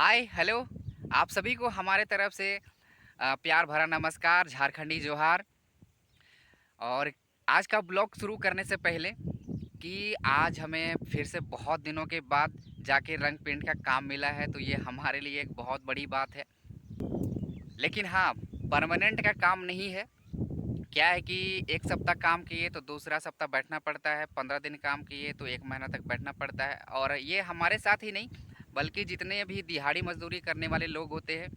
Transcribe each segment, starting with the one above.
Hi hello. आप सभी को हमारे तरफ से प्यार भरा नमस्कार, झारखंडी जोहार। और आज का ब्लॉग शुरू करने से पहले कि आज हमें फिर से बहुत दिनों के बाद जाके रंग पेंट का काम मिला है, तो ये हमारे लिए एक बहुत बड़ी बात है। लेकिन हाँ, परमानेंट का काम नहीं है। क्या है कि एक सप्ताह काम किए तो दूसरा सप्ताह बैठना पड़ता है, 15 दिन काम किए तो एक महीना तक बैठना पड़ता है। और ये हमारे साथ ही नहीं, बल्कि जितने भी दिहाड़ी मजदूरी करने वाले लोग होते हैं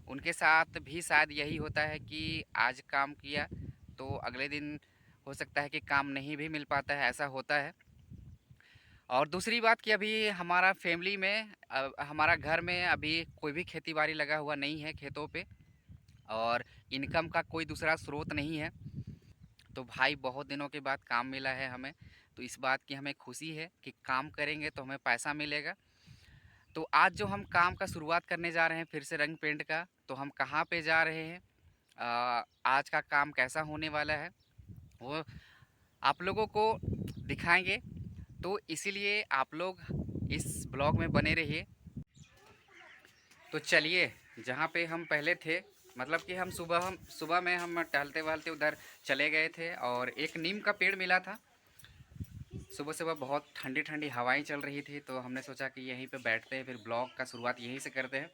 उनके साथ भी शायद यही होता है कि आज काम किया तो अगले दिन हो सकता है कि काम नहीं भी मिल पाता है, ऐसा होता है। और दूसरी बात कि अभी हमारा फैमिली में हमारा घर में अभी कोई भी खेती बाड़ी लगा हुआ नहीं है खेतों पे, और इनकम का कोई दूसरा स्रोत नहीं है। तो भाई बहुत दिनों के बाद काम मिला है हमें, तो इस बात की हमें खुशी है कि काम करेंगे तो हमें पैसा मिलेगा। तो आज जो हम काम का शुरुआत करने जा रहे हैं फिर से रंग पेंट का, तो हम कहाँ पे जा रहे हैं, आज का काम कैसा होने वाला है, वो आप लोगों को दिखाएंगे। तो इसीलिए आप लोग इस ब्लॉग में बने रहिए। तो चलिए, जहाँ पे हम पहले थे, मतलब कि हम सुबह में हम टहलते वहलते उधर चले गए थे और एक नीम का पेड़ मिला था। सुबह सुबह बहुत ठंडी ठंडी हवाएं चल रही थी, तो हमने सोचा कि यहीं पे बैठते हैं, फिर ब्लॉग का शुरुआत यहीं से करते हैं।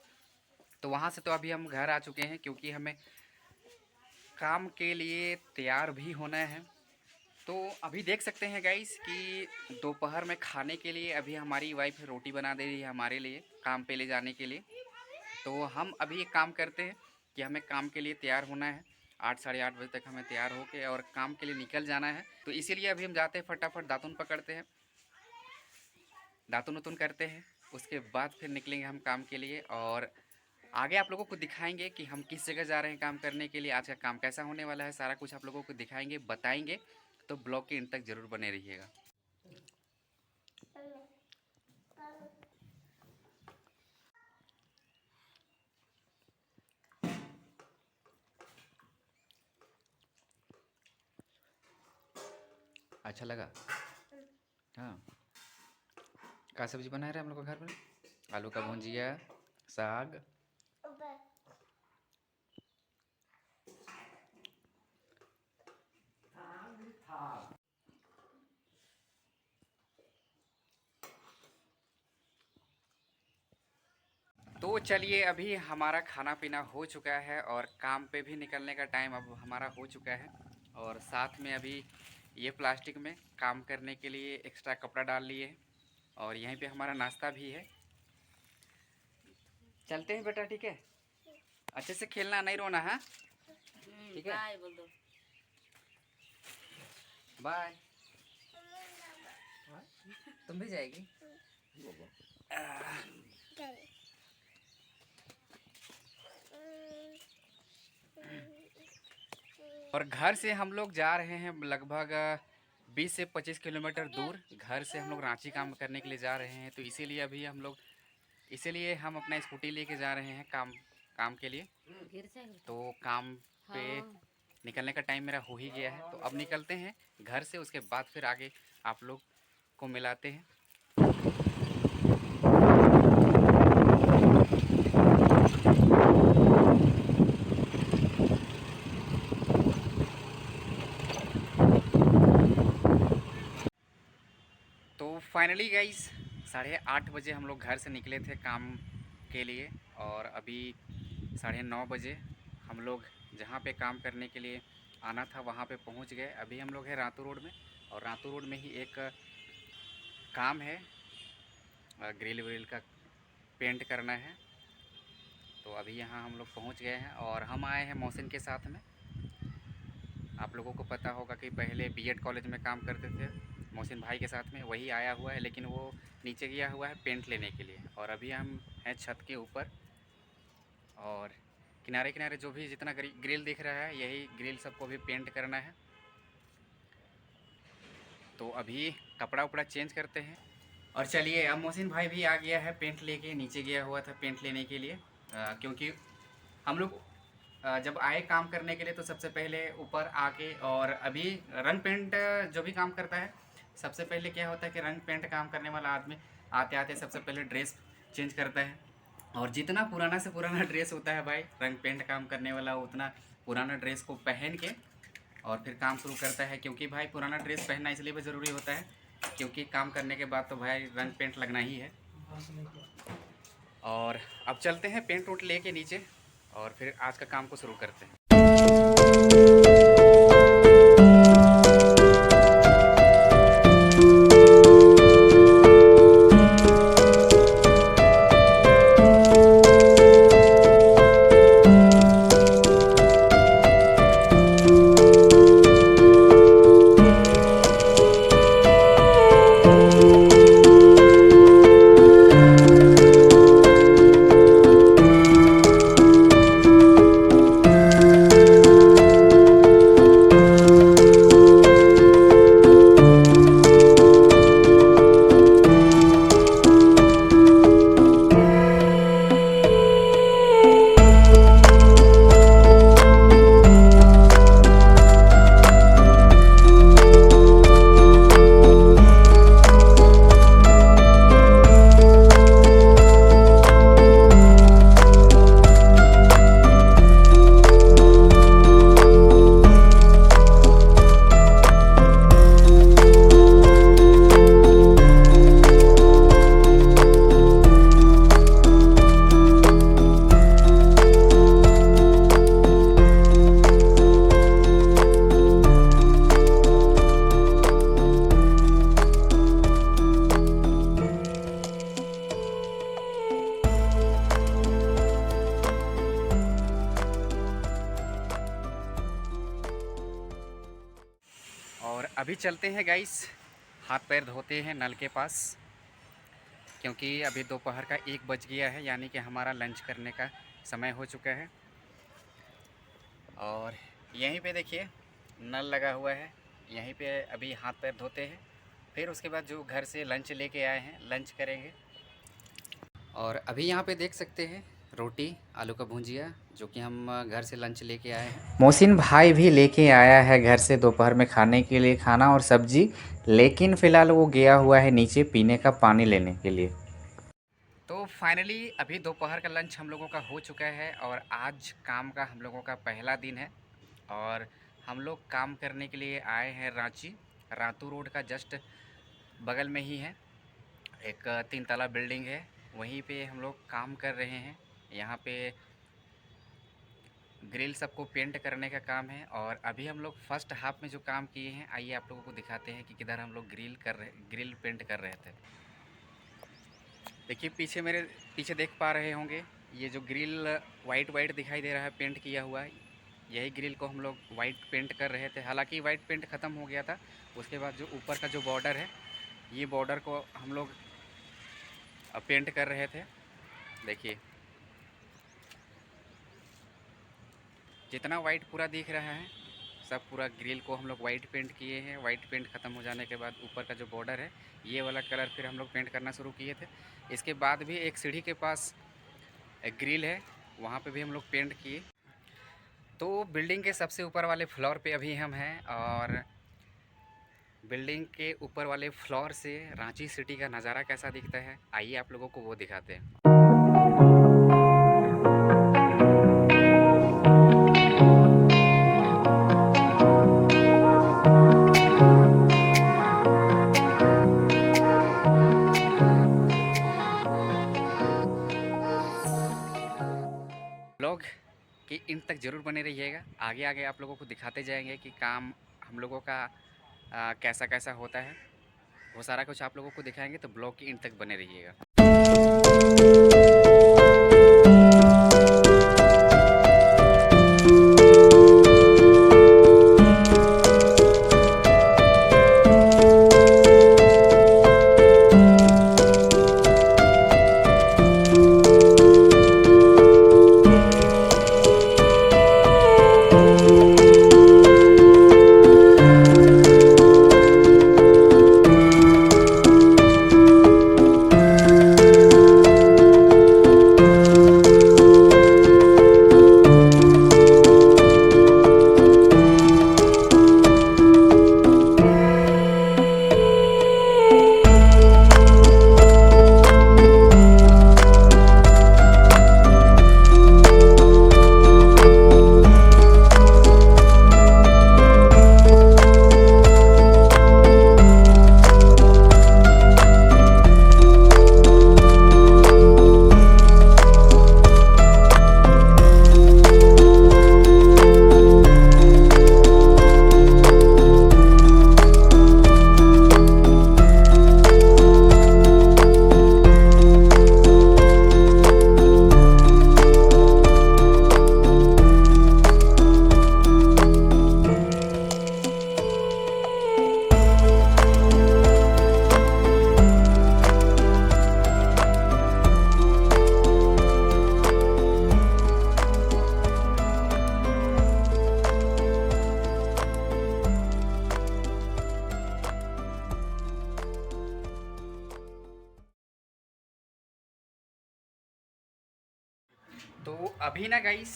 तो वहाँ से तो अभी हम घर आ चुके हैं, क्योंकि हमें काम के लिए तैयार भी होना है। तो अभी देख सकते हैं गाइस कि दोपहर में खाने के लिए अभी हमारी वाइफ रोटी बना दे रही है हमारे लिए काम पे ले जाने के लिए। तो हम अभी एक काम करते हैं कि हमें काम के लिए तैयार होना है। 8 साढ़े 8 बजे तक हमें तैयार होके और काम के लिए निकल जाना है। तो इसीलिए अभी हम जाते हैं, फटाफट दातुन पकड़ते हैं, दातुन उतुन करते हैं, उसके बाद फिर निकलेंगे हम काम के लिए। और आगे आप लोगों को दिखाएंगे कि हम किस जगह जा रहे हैं काम करने के लिए, आज का काम कैसा होने वाला है, सारा कुछ आप लोगों को दिखाएंगे, बताएंगे। तो ब्लॉग के एंड तक ज़रूर बने रहिएगा। अच्छा लगा? हाँ। का सब्जी बना रहे हैं हम लोग का घर में? आलू का भुजिया, साग। तो चलिए, अभी हमारा खाना पीना हो चुका है और काम पे भी निकलने का टाइम अब हमारा हो चुका है। और साथ में अभी ये प्लास्टिक में काम करने के लिए एक्स्ट्रा कपड़ा डाल लिए, और यहीं पे हमारा नाश्ता भी है। चलते हैं बेटा, ठीक है? अच्छे से खेलना, नहीं रोना है, ठीक है? बाय बोल दो। बाय। तुम भी जाएगी? और घर से हम लोग जा रहे हैं लगभग 20 से 25 किलोमीटर दूर। घर से हम लोग रांची काम करने के लिए जा रहे हैं, तो इसीलिए हम अपना स्कूटी लेके जा रहे हैं काम काम के लिए। गिर जाएगा। तो काम पे हाँ। निकलने का टाइम मेरा हो ही गया है, तो अब निकलते हैं घर से, उसके बाद फिर आगे आप लोग को मिलाते हैं। तो फाइनली गाइस 8:30 बजे हम लोग घर से निकले थे काम के लिए, और अभी 9:30 बजे हम लोग जहाँ पे काम करने के लिए आना था वहाँ पे पहुँच गए। अभी हम लोग हैं रातू रोड में, और रातू रोड में ही एक काम है, ग्रिल व्रिल का पेंट करना है। तो अभी यहाँ हम लोग पहुँच गए हैं, और हम आए हैं मोहसिन के साथ में। आप लोगों को पता होगा कि पहले बीएड कॉलेज में काम करते थे मोहसिन भाई के साथ में, वही आया हुआ है, लेकिन वो नीचे गया हुआ है पेंट लेने के लिए। और अभी हम हैं छत के ऊपर, और किनारे किनारे जो भी जितना ग्रिल दिख रहा है, यही ग्रिल सबको भी पेंट करना है। तो अभी कपड़ा उपड़ा चेंज करते हैं। और चलिए, अब मोहसिन भाई भी आ गया है पेंट लेके, नीचे गया हुआ था पेंट लेने के लिए। क्योंकि हम लोग जब आए काम करने के लिए तो सबसे पहले ऊपर आके, और अभी रंग पेंट जो भी काम करता है, सबसे पहले क्या होता है कि रंग पेंट काम करने वाला आदमी आते आते सबसे पहले ड्रेस चेंज करता है। और जितना पुराना से पुराना ड्रेस होता है भाई रंग पेंट काम करने वाला, उतना पुराना ड्रेस को पहन के और फिर काम शुरू करता है। क्योंकि भाई पुराना ड्रेस पहनना इसलिए भी ज़रूरी होता है क्योंकि काम करने के बाद तो भाई रंग पेंट लगना ही है। और अब चलते हैं पेंट वूट लेके नीचे और फिर आज का काम को शुरू करते हैं। और अभी चलते हैं गाइस, हाथ पैर धोते हैं नल के पास, क्योंकि अभी दोपहर का 1 बज गया है, यानी कि हमारा लंच करने का समय हो चुका है। और यहीं पे देखिए नल लगा हुआ है, यहीं पे अभी हाथ पैर धोते हैं, फिर उसके बाद जो घर से लंच लेके आए हैं लंच करेंगे। और अभी यहाँ पे देख सकते हैं रोटी आलू का भुजिया जो कि हम घर से लंच लेके आए हैं। मोहसिन भाई भी लेके आया है घर से दोपहर में खाने के लिए खाना और सब्जी, लेकिन फ़िलहाल वो गया हुआ है नीचे पीने का पानी लेने के लिए। तो फाइनली अभी दोपहर का लंच हम लोगों का हो चुका है और आज काम का हम लोगों का पहला दिन है। और हम लोग काम करने के लिए आए हैं रांची, रातू रोड का जस्ट बगल में ही है एक 3 तला बिल्डिंग है, वहीं पे हम लोग काम कर रहे हैं। यहाँ पे ग्रिल सबको पेंट करने का काम है। और अभी हम लोग फर्स्ट हाफ में जो काम किए हैं, आइए आप लोगों को दिखाते हैं कि किधर हम लोग ग्रिल पेंट कर रहे थे। देखिए पीछे मेरे पीछे देख पा रहे होंगे, ये जो ग्रिल वाइट दिखाई दे रहा है पेंट किया हुआ है, यही ग्रिल को हम लोग वाइट पेंट कर रहे थे। हालांकि वाइट पेंट ख़त्म हो गया था, उसके बाद जो ऊपर का जो बॉर्डर है, ये बॉर्डर को हम लोग पेंट कर रहे थे। देखिए जितना वाइट पूरा दिख रहा है सब पूरा ग्रिल को हम लोग वाइट पेंट किए हैं। वाइट पेंट ख़त्म हो जाने के बाद ऊपर का जो बॉर्डर है, ये वाला कलर फिर हम लोग पेंट करना शुरू किए थे। इसके बाद भी एक सीढ़ी के पास एक ग्रिल है, वहाँ पे भी हम लोग पेंट किए। तो बिल्डिंग के सबसे ऊपर वाले फ्लोर पे अभी हम हैं और बिल्डिंग के ऊपर वाले फ्लोर से रांची सिटी का नज़ारा कैसा दिखता है, आइए आप लोगों को वो दिखाते हैं। ब्लॉग कि इन तक ज़रूर बने रहिएगा, आगे आगे आप लोगों को दिखाते जाएंगे कि काम हम लोगों का कैसा कैसा होता है, वो सारा कुछ आप लोगों को दिखाएंगे। तो ब्लॉग की इन तक बने रहिएगा। तो अभी ना गाइस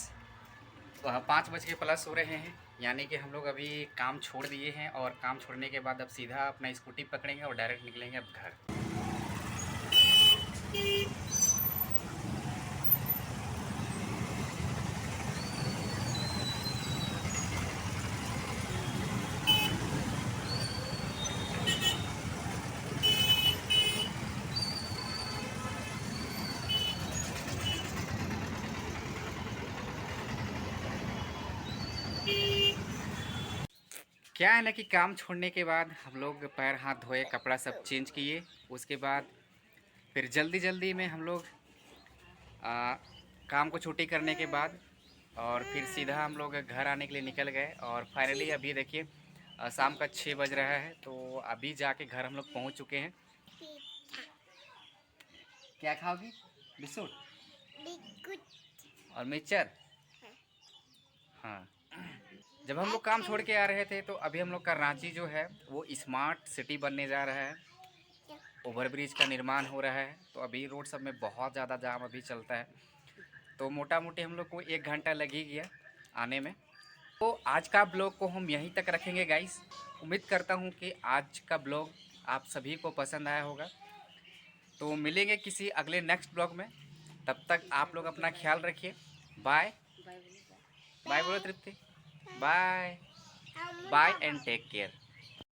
5 बज के प्लस हो रहे हैं, यानी कि हम लोग अभी काम छोड़ दिए हैं और काम छोड़ने के बाद अब सीधा अपना स्कूटी पकड़ेंगे और डायरेक्ट निकलेंगे अब घर। क्या है ना कि काम छोड़ने के बाद हम लोग पैर हाथ धोए, कपड़ा सब चेंज किए, उसके बाद फिर जल्दी जल्दी में हम लोग काम को छुट्टी करने के बाद और फिर सीधा हम लोग घर आने के लिए निकल गए। और फाइनली अभी देखिए शाम का 6 बज रहा है, तो अभी जाके घर हम लोग पहुंच चुके हैं। क्या खाओगी? बिस्कुट और मिक्सचर। हाँ, जब हम लोग काम छोड़ के आ रहे थे तो अभी हम लोग का रांची जो है वो स्मार्ट सिटी बनने जा रहा है, ओवरब्रिज का निर्माण हो रहा है। तो अभी रोड सब में बहुत ज़्यादा जाम अभी चलता है, तो मोटा मोटी हम लोग को 1 घंटा लग ही गया आने में। तो आज का ब्लॉग को हम यहीं तक रखेंगे गाइस। उम्मीद करता हूँ कि आज का ब्लॉग आप सभी को पसंद आया होगा। तो मिलेंगे किसी अगले नेक्स्ट ब्लॉग में, तब तक आप लोग अपना ख्याल रखिए। बाय बाय बोलो Tripti. Bye bye and take care.